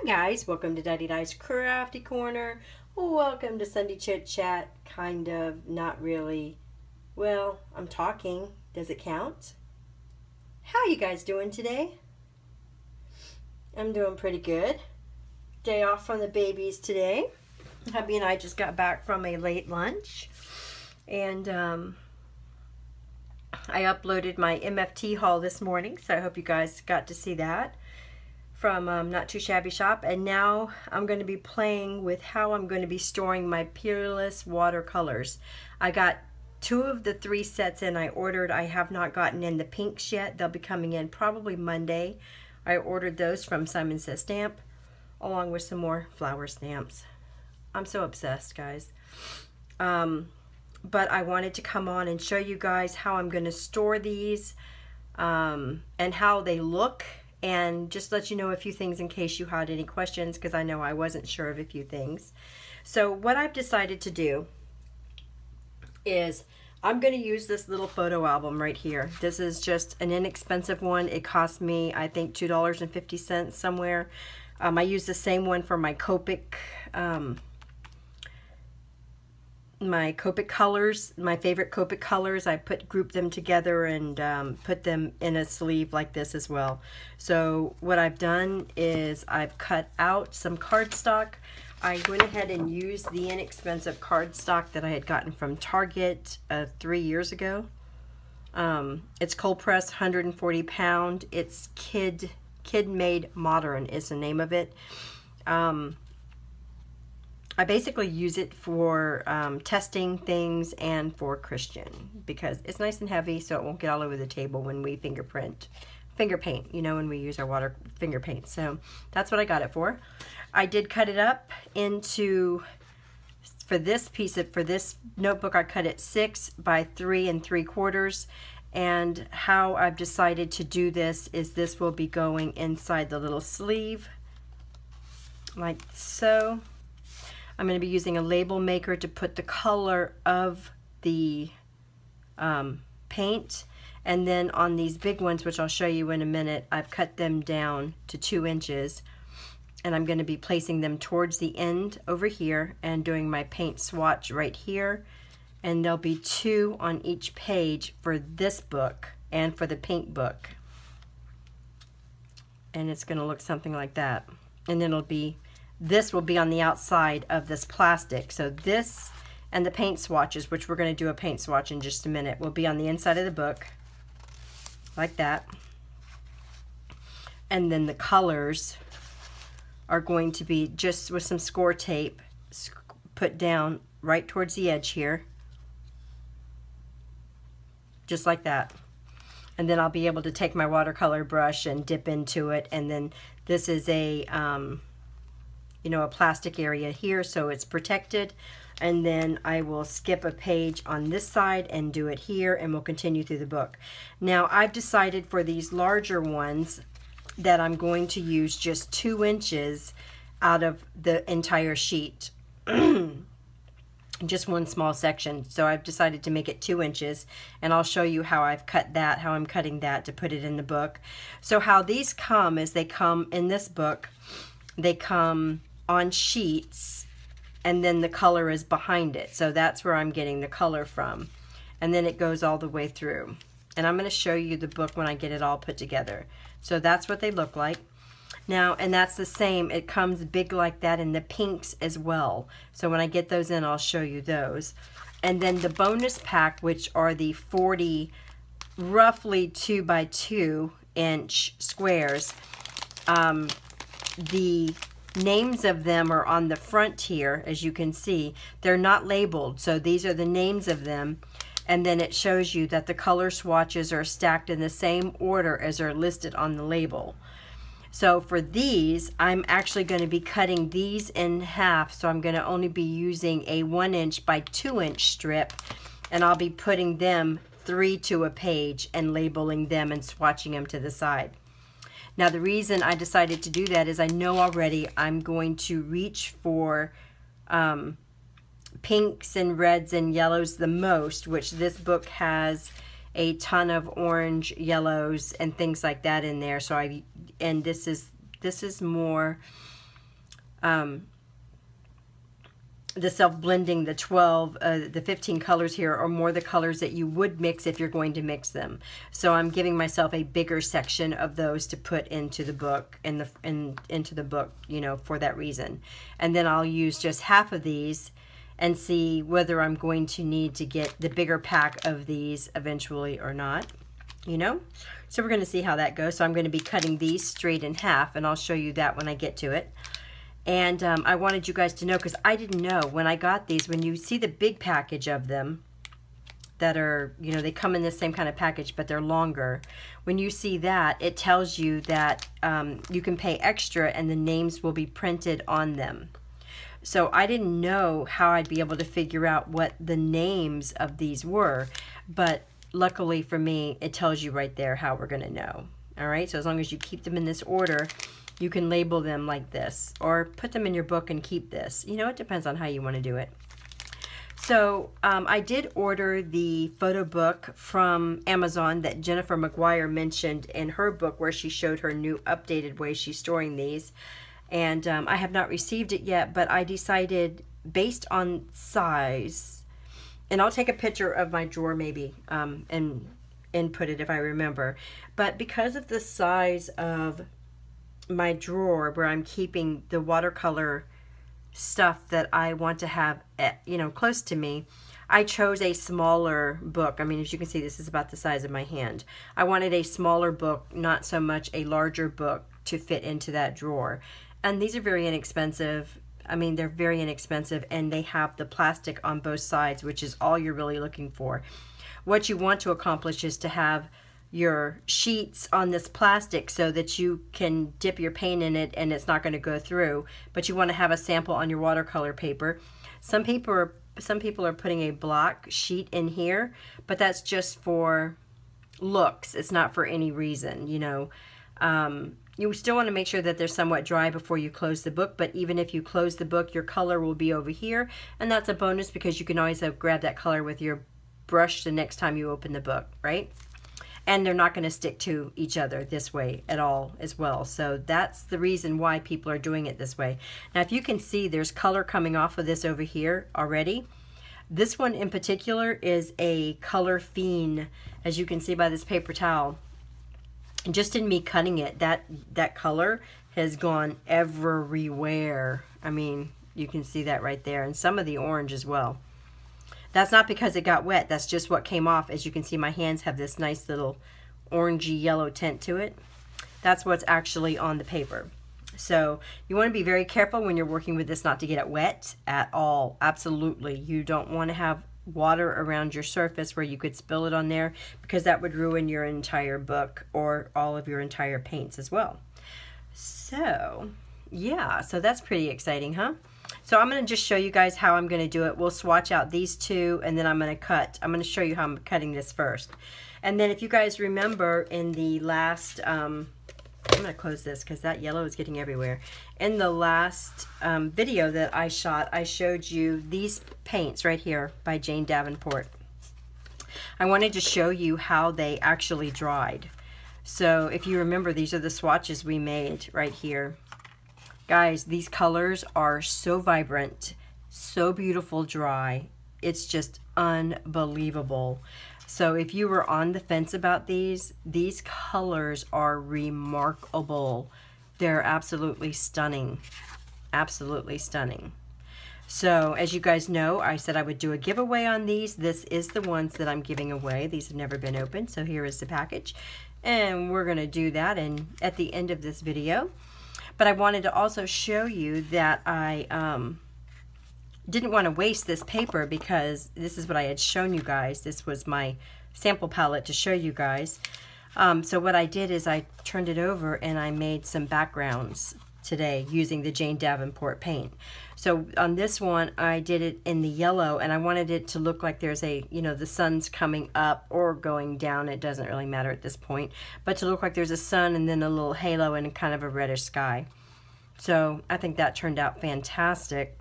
guys, welcome to Daddy Di's Crafty Corner. Welcome to Sunday Chit Chat. Kind of, not really. Well, I'm talking. Does it count? How you guys doing today? I'm doing pretty good. Day off from the babies today. Hubby and I just got back from a late lunch. And I uploaded my MFT haul this morning, so I hope you guys got to see that from Not Too Shabby Shop. And now I'm going to be playing with how I'm going to be storing my Peerless watercolors. I got 2 of the 3 sets in I ordered. I have not gotten in the pinks yet. They'll be coming in probably Monday. I ordered those from Simon Says Stamp along with some more flower stamps. I'm so obsessed, guys. But I wanted to come on and show you guys how I'm going to store these and how they look, and just let you know a few things in case you had any questions, because I know I wasn't sure of a few things. So what I've decided to do is I'm going to use this little photo album right here. This is just an inexpensive one. It cost me, I think, $2.50 somewhere. I use the same one for my Copic colors, my favorite Copic colors. I grouped them together and put them in a sleeve like this as well. So what I've done is I've cut out some cardstock. I went ahead and used the inexpensive cardstock that I had gotten from Target 3 years ago. It's cold pressed, 140 pound. It's Kid Made Modern is the name of it. I basically use it for testing things and for Christian, because it's nice and heavy, so it won't get all over the table when we finger paint, you know, when we use our water finger paint. So that's what I got it for. I did cut it up into, for this notebook, I cut it 6 by 3 3/4. And how I've decided to do this is this will be going inside the little sleeve, like so. I'm going to be using a label maker to put the color of the paint. And then on these big ones, which I'll show you in a minute, I've cut them down to 2 inches. And I'm going to be placing them towards the end over here and doing my paint swatch right here. And there'll be 2 on each page for this book and for the pink book. And it's going to look something like that. And then this will be on the outside of this plastic. So this and the paint swatches, which we're going to do a paint swatch in just a minute, will be on the inside of the book, like that. And then the colors are going to be just with some score tape put down right towards the edge here, just like that. And then I'll be able to take my watercolor brush and dip into it. And then this is a you know, a plastic area here, so it's protected. And then I will skip a page on this side and do it here, and we'll continue through the book. Now I've decided for these larger ones that I'm going to use just 2 inches out of the entire sheet. Just one small section. So I've decided to make it 2 inches, and I'll show you how I've cut that, how I'm cutting that to put it in the book. So how these come is they come in this book, they come on sheets, and then the color is behind it. So that's where I'm getting the color from. And then it goes all the way through. And I'm going to show you the book when I get it all put together. So that's what they look like. Now, and that's the same, it comes big like that in the pinks as well. So when I get those in, I'll show you those. And then the bonus pack, which are the 40 roughly 2 by 2 inch squares, the names of them are on the front here, as you can see. They're not labeled, so these are the names of them. And then it shows you that the color swatches are stacked in the same order as are listed on the label. So for these, I'm actually going to be cutting these in half, so I'm going to only be using a 1 inch by 2 inch strip, and I'll be putting them 3 to a page and labeling them and swatching them to the side. Now the reason I decided to do that is I know already I'm going to reach for pinks and reds and yellows the most, which this book has a ton of orange, yellows, and things like that in there. So this is more the self-blending, the 12, the 15 colors here are more the colors that you would mix if you're going to mix them. So I'm giving myself a bigger section of those to put into the book, into the book, you know, for that reason. And then I'll use just half of these and see whether I'm going to need to get the bigger pack of these eventually or not, you know. So we're going to see how that goes. So I'm going to be cutting these straight in half, and I'll show you that when I get to it. And I wanted you guys to know, because I didn't know when I got these, when you see the big package of them that are, you know, they come in the same kind of package, but they're longer. When you see that, it tells you that you can pay extra and the names will be printed on them. So I didn't know how I'd be able to figure out what the names of these were, but luckily for me, it tells you right there how we're going to know. All right, so as long as you keep them in this order, you can label them like this, or put them in your book and keep this. You know, it depends on how you want to do it. So I did order the photo book from Amazon that Jennifer McGuire mentioned in her book, where she showed her new updated way she's storing these. And I have not received it yet, but I decided based on size, and I'll take a picture of my drawer maybe and input it if I remember. But because of the size of my drawer where I'm keeping the watercolor stuff that I want to have, you know, close to me, I chose a smaller book. I mean, as you can see, this is about the size of my hand. I wanted a smaller book, not so much a larger book, to fit into that drawer. And these are very inexpensive. I mean, they're very inexpensive, and they have the plastic on both sides, which is all you're really looking for. What you want to accomplish is to have your sheets on this plastic so that you can dip your paint in it and it's not going to go through, but you want to have a sample on your watercolor paper. Some people are putting a block sheet in here, but that's just for looks. It's not for any reason, you know. You still want to make sure that they're somewhat dry before you close the book, but even if you close the book, your color will be over here, and that's a bonus because you can always grab that color with your brush the next time you open the book, right? And they're not going to stick to each other this way at all as well. So that's the reason why people are doing it this way. Now, if you can see, there's color coming off of this over here already. This one in particular is a color fiend, as you can see by this paper towel. And just in me cutting it, that color has gone everywhere. I mean, you can see that right there. And some of the orange as well. That's not because it got wet. That's just what came off. As you can see, my hands have this nice little orangey yellow tint to it. That's what's actually on the paper. So you want to be very careful when you're working with this not to get it wet at all. Absolutely. You don't want to have water around your surface where you could spill it on there, because that would ruin your entire book or all of your entire paints as well. So yeah, so that's pretty exciting, huh? So I'm going to just show you guys how I'm going to do it. We'll swatch out these two, and then I'm going to cut. I'm going to show you how I'm cutting this first. And then if you guys remember in the last, I'm going to close this because that yellow is getting everywhere. In the last video that I shot, I showed you these paints right here by Jane Davenport. I wanted to show you how they actually dried. So if you remember, these are the swatches we made right here. Guys, these colors are so vibrant, so beautiful dry. It's just unbelievable. So if you were on the fence about these colors are remarkable. They're absolutely stunning. Absolutely stunning. So as you guys know, I said I would do a giveaway on these. This is the ones that I'm giving away. These have never been opened. So here is the package. And we're going to do that at the end of this video. But I wanted to also show you that I didn't want to waste this paper, because this is what I had shown you guys. This was my sample palette to show you guys. So what I did is I turned it over and I made some backgrounds today using the Jane Davenport paint. So on this one, I did it in the yellow, and I wanted it to look like there's a, you know, the sun's coming up or going down. It doesn't really matter at this point, but to look like there's a sun and then a little halo and kind of a reddish sky. So I think that turned out fantastic.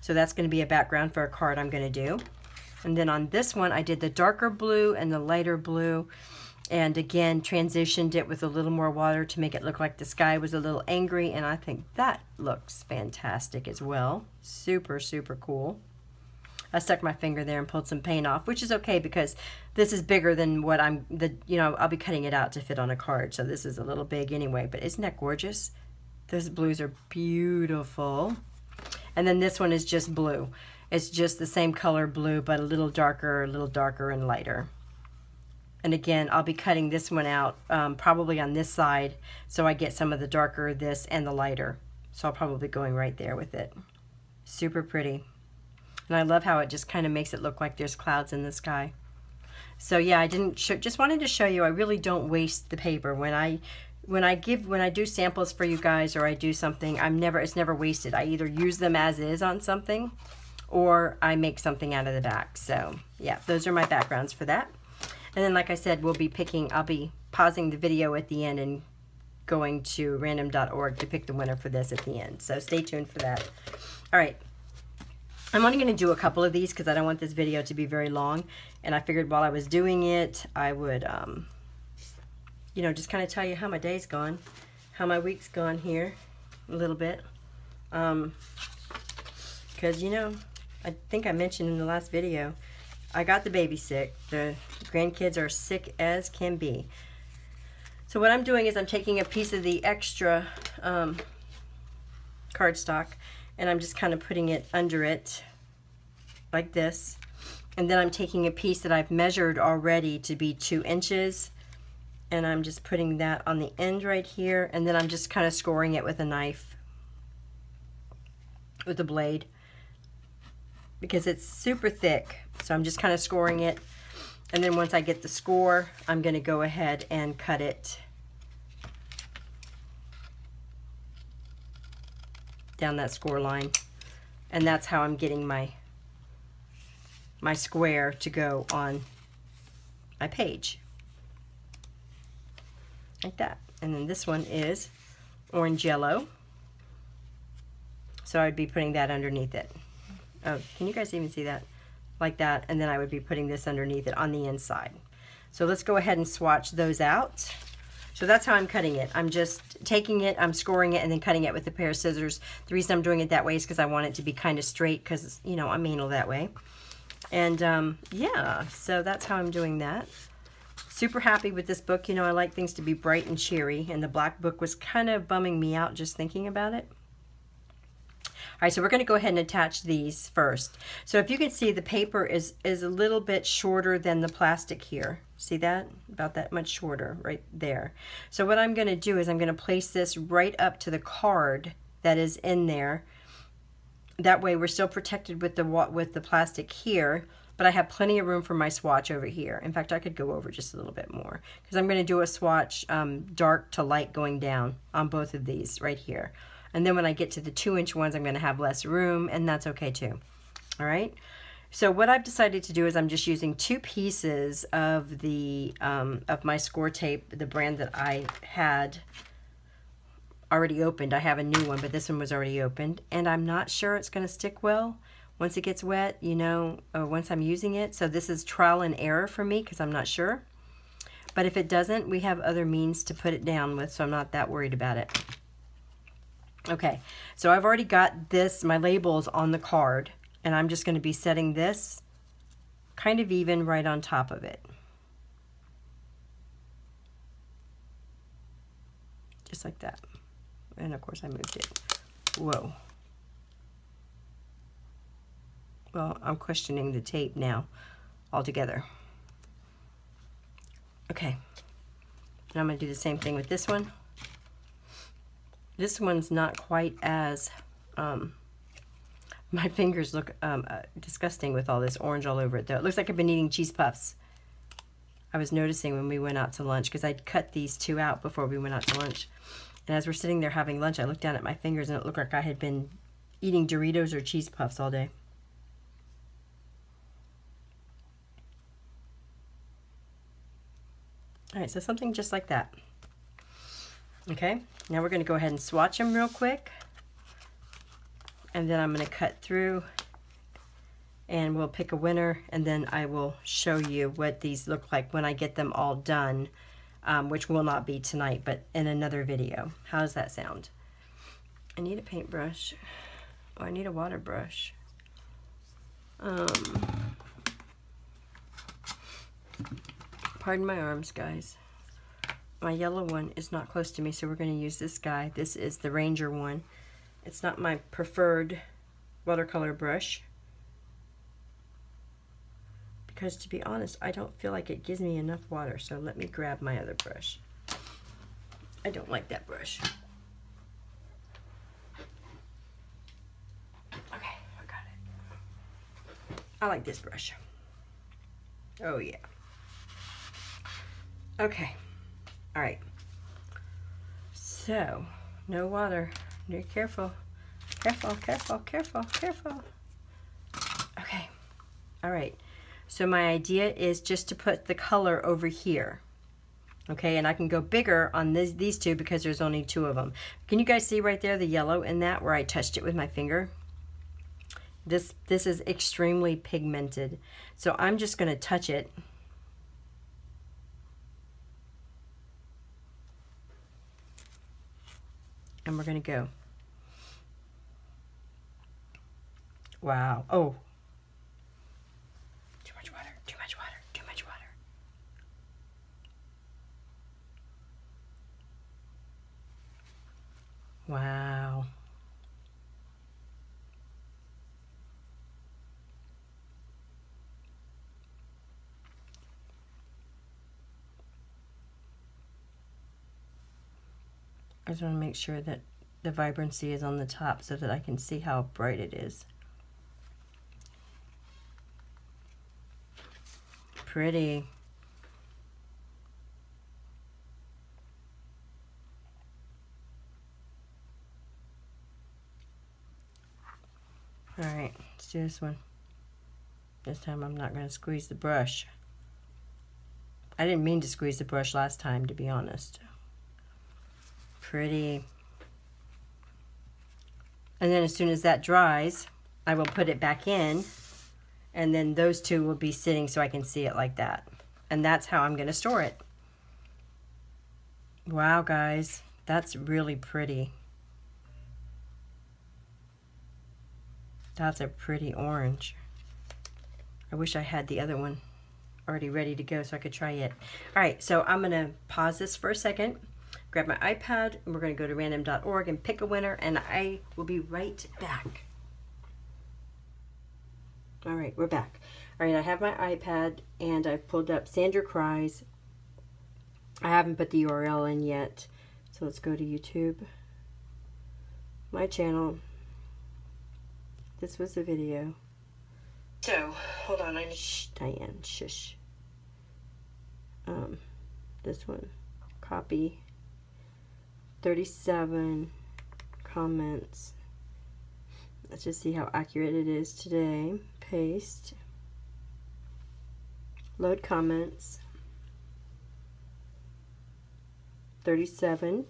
So that's going to be a background for a card I'm going to do. And then on this one, I did the darker blue and the lighter blue. And again, transitioned it with a little more water to make it look like the sky was a little angry, and I think that looks fantastic as well. Super, super cool. I stuck my finger there and pulled some paint off, which is okay because this is bigger than what I'll be cutting it out to fit on a card, so this is a little big anyway, but isn't that gorgeous? Those blues are beautiful. And then this one is just blue. It's just the same color blue, but a little darker and lighter. And again, I'll be cutting this one out probably on this side, so I get some of the darker this and the lighter. So I'll probably be going right there with it. Super pretty. And I love how it just kind of makes it look like there's clouds in the sky. So yeah, I just wanted to show you I really don't waste the paper. When I do samples for you guys or I do something, it's never wasted. I either use them as is on something or I make something out of the back. So yeah, those are my backgrounds for that. And then like I said, I'll be pausing the video at the end and going to random.org to pick the winner for this at the end. So stay tuned for that. All right. I'm only going to do a couple of these because I don't want this video to be very long. And I figured while I was doing it, I would, you know, just kind of tell you how my day's gone, how my week's gone here a little bit. Because, you know, I think I mentioned in the last video, I got the baby sick. The grandkids are sick as can be. So what I'm doing is I'm taking a piece of the extra cardstock and I'm just kind of putting it under it like this. And then I'm taking a piece that I've measured already to be 2 inches and I'm just putting that on the end right here, and then I'm just kind of scoring it with a knife, with a blade, because it's super thick. So I'm just kind of scoring it, and then once I get the score, I'm going to go ahead and cut it down that score line, and that's how I'm getting my square to go on my page. Like that. And then this one is orange yellow, so I'd be putting that underneath it. Oh, can you guys even see that? Like that. And then I would be putting this underneath it on the inside. So let's go ahead and swatch those out. So that's how I'm cutting it. I'm just taking it, I'm scoring it, and then cutting it with a pair of scissors. The reason I'm doing it that way is because I want it to be kind of straight, because, you know, I'm anal that way. And yeah, so that's how I'm doing that. Super happy with this book. You know, I like things to be bright and cheery, and the black book was kind of bumming me out just thinking about it. All right, so we're going to go ahead and attach these first. So if you can see, the paper is a little bit shorter than the plastic here. See that? About that much shorter right there. So what I'm going to do is I'm going to place this right up to the card that is in there. That way we're still protected with the plastic here, but I have plenty of room for my swatch over here. In fact, I could go over just a little bit more because I'm going to do a swatch dark to light going down on both of these right here. And then when I get to the 2-inch ones, I'm going to have less room, and that's okay too. All right. So what I've decided to do is I'm just using 2 pieces of the of my score tape, the brand that I had already opened. I have a new one, but this one was already opened, and I'm not sure it's going to stick well once it gets wet, you know, or once I'm using it. So this is trial and error for me because I'm not sure. But if it doesn't, we have other means to put it down with, so I'm not that worried about it. Okay, so I've already got this, my labels on the card, and I'm just going to be setting this kind of even right on top of it. Just like that. And of course I moved it. Whoa. Well, I'm questioning the tape now altogether. Okay. And I'm going to do the same thing with this one. This one's not quite as, my fingers look disgusting with all this orange all over it though. It looks like I've been eating cheese puffs. I was noticing when we went out to lunch, because I'd cut these 2 out before we went out to lunch. And as we're sitting there having lunch, I looked down at my fingers and it looked like I had been eating Doritos or cheese puffs all day. All right, so something just like that. Okay, now we're going to go ahead and swatch them real quick. And then I'm going to cut through and we'll pick a winner, and then I will show you what these look like when I get them all done, which will not be tonight, but in another video. How does that sound? I need a paintbrush. Oh, I need a water brush. Pardon my arms, guys. My yellow one is not close to me, so we're going to use this guy. This is the Ranger one. It's not my preferred watercolor brush, because to be honest, I don't feel like it gives me enough water, so let me grab my other brush. I don't like that brush. Okay, I got it. I like this brush. Oh yeah. Okay. All right. So, no water. Be careful. Careful, careful, careful, careful. Okay. All right. So my idea is just to put the color over here. Okay, and I can go bigger on these two because there's only 2 of them. Can you guys see right there the yellow in that where I touched it with my finger? This is extremely pigmented. So I'm just going to touch it. And we're going to go. Wow. Oh. Too much water. Too much water. Too much water. Wow. I just want to make sure that the vibrancy is on the top so that I can see how bright it is. Pretty. All right, let's do this one. This time I'm not going to squeeze the brush. I didn't mean to squeeze the brush last time, to be honest. Pretty. And then as soon as that dries, I will put it back in, and then those 2 will be sitting so I can see it like that. And that's how I'm going to store it. Wow, guys, that's really pretty. That's a pretty orange. I wish I had the other one already ready to go so I could try it. All right, so I'm going to pause this for a second, grab my iPad, and we're going to go to random.org and pick a winner, and I will be right back. All right, we're back. All right, I have my iPad, and I've pulled up Sandra Cries. I haven't put the URL in yet, so let's go to YouTube. My channel. This was the video. So, hold on, shh, Diane, shush. This one, copy. 37 comments. Let's just see how accurate it is today. Paste. Load comments. 37.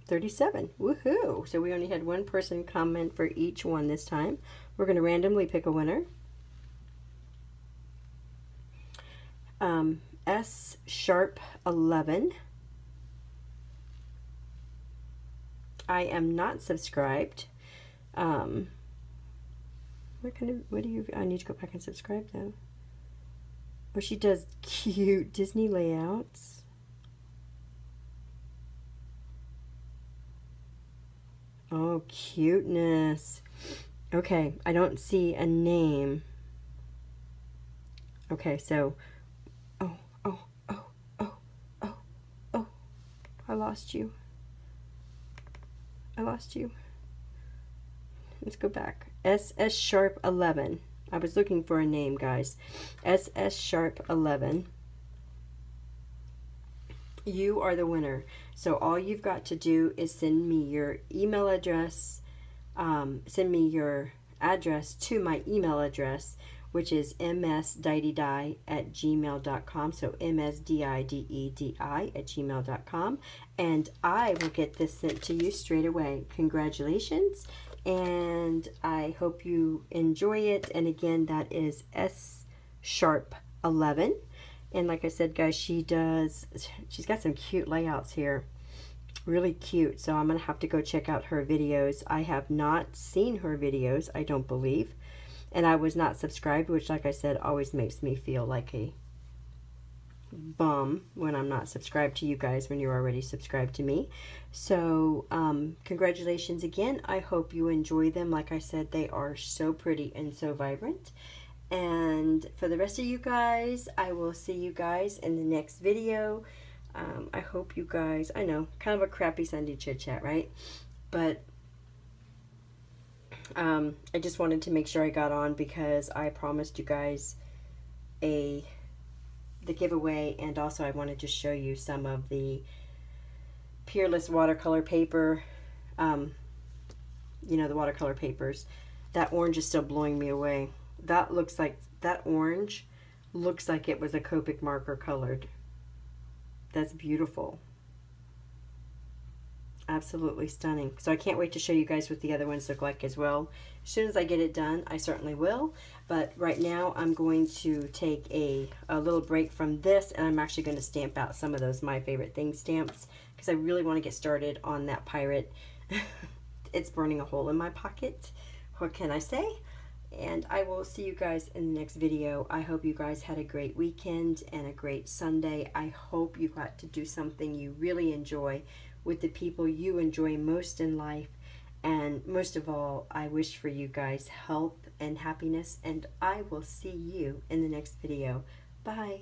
37. Woohoo! So we only had 1 person comment for each one this time. We're going to randomly pick a winner. S Sharp 11. I am not subscribed. What do you, I need to go back and subscribe though. Oh, she does cute Disney layouts. Oh, cuteness. Okay, I don't see a name. Okay, so, I lost you. I lost you. Let's go back. SS Sharp 11. I was looking for a name, guys. SS Sharp 11. You are the winner. So all you've got to do is send me your email address. Send me your address to my email address, which is msdidedi@gmail.com. So msdidedi@gmail.com. And I will get this sent to you straight away. Congratulations. and I hope you enjoy it. And again, that is S Sharp 11. And like I said, guys, she's got some cute layouts here. Really cute. So I'm going to have to go check out her videos. I have not seen her videos, I don't believe. And I was not subscribed, which, like I said, always makes me feel like a bum when I'm not subscribed to you guys when you're already subscribed to me. So congratulations again. I hope you enjoy them. Like I said, they are so pretty and so vibrant. And for the rest of you guys, I will see you guys in the next video. I hope you guys, I know, kind of a crappy Sunday Chit Chat, right? But I just wanted to make sure I got on because I promised you guys the giveaway, and also I wanted to show you some of the Peerless watercolor paper, you know, the watercolor papers. That orange is still blowing me away. That orange looks like it was a Copic marker colored. That's beautiful. Absolutely stunning. So I can't wait to show you guys what the other ones look like as well. As soon as I get it done, I certainly will. But right now I'm going to take a little break from this, and I'm actually going to stamp out some of those My Favorite Things stamps because I really want to get started on that pirate. It's burning a hole in my pocket. What can I say? And I will see you guys in the next video. I hope you guys had a great weekend and a great Sunday. I hope you got to do something you really enjoy with the people you enjoy most in life. And most of all, I wish for you guys health and happiness, and I will see you in the next video. Bye.